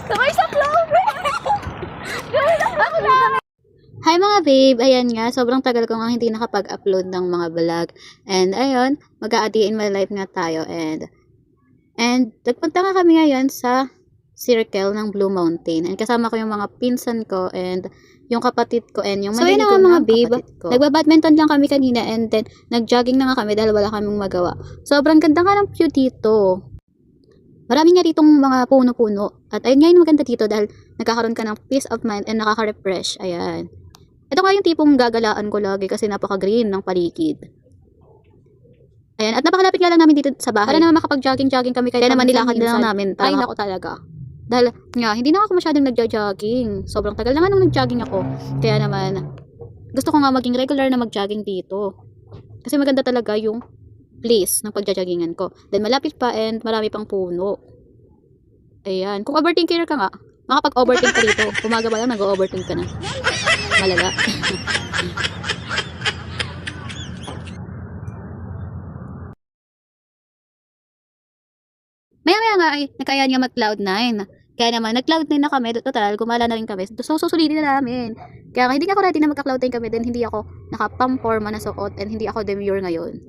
Kamay sa cloud. Hi mga babe, ayan nga, sobrang tagal ko nga hindi nakapag-upload ng mga vlog. And ayun, mag-a-day in my life nga tayo. And nagpunta nga kami ngayon sa circle ng Blue Mountain. And kasama ko yung mga pinsan ko and yung kapatid ko and yung maliligo mga babe, nagbabadminton lang kami kanina and then nag-jogging na nga kami dahil wala kaming magawa. Sobrang ganda nga ng view dito. Marami nga ditong mga puno-puno. At ayun nga yung maganda dito dahil nagkakaroon ka ng peace of mind and nakaka-refresh. Ayan. Ito nga yung tipong gagalaan ko lagi kasi napaka-green ng paligid. Ayan. At napakalapit nga lang namin dito sa bahay. Para naman makapag-jogging-jogging kami kaya naman nilakad na lang namin. Ay, nako talaga. Dahil nga, hindi na ako masyadong nagja-jogging. Sobrang tagal na nga nung nag-jogging ako. Kaya naman, gusto ko nga maging regular na mag-jogging dito. Kasi maganda talaga yung place ng pagja-joggingan ko. Then malapit pa and marami pang puno. Ayan. Kung overthinker ka nga, makapag-overthink ka dito. Umaga pa lang, nag-overthink ka na. Malala. Maya-maya nga ay nagkayaan nga mag-Cloud9. Kaya naman, nag-Cloud9 na kami. Total, gumala na rin kami. So, susulitin na namin. Kaya hindi ako ready na magka-Cloud9 kami. Then, hindi ako nakapamporma na suot. And hindi ako demure ngayon.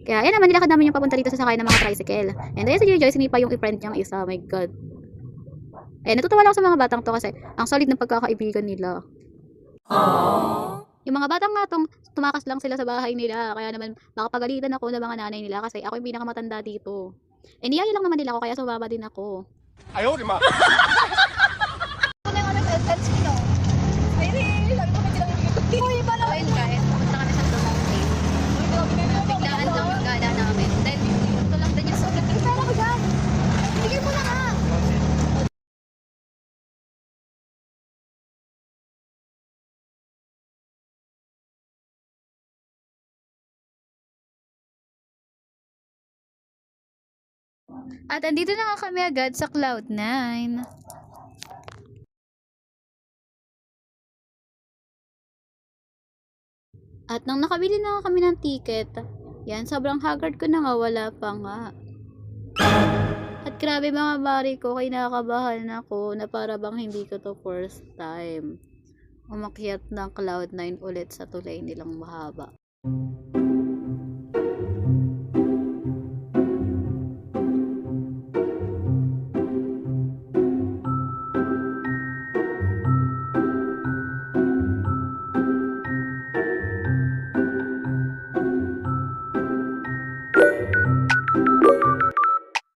Kaya, yan naman, nilakad namin yung papunta dito sa sakay ng mga tricycle. And ayun, si Joy, sinipa yung i-friend niyang isa. Oh my God. Eh, natutuwa lang ako sa mga batang to kasi ang solid ng pagkakaibigan nila. Aww. Yung mga batang nga tong tumakas lang sila sa bahay nila. Kaya naman, makapagalitan ako ng mga nanay nila kasi ako yung pinakamatanda dito. Eh, niyaya lang naman nila ako kaya sumama din ako. Ayaw, di ma. Ano yung essence nyo? Ay, sabi ko may ginagigit. Uy, iba naman. Ayun guys, pumunta kami sa Blue Mountain. Biglaan lang yung gala namin. Then, ito lang din yung sulit. Ay, pera ko dyan. Bigay mo na nga. At andito na nga kami agad sa Cloud9. At nang nakabili na kami ng ticket, yan, sobrang haggard ko na nga, wala pa nga. At grabe mga bari ko, kinakabahan ako na para bang hindi ko to first time umakyat ng Cloud9 ulit sa tulay nilang mahaba.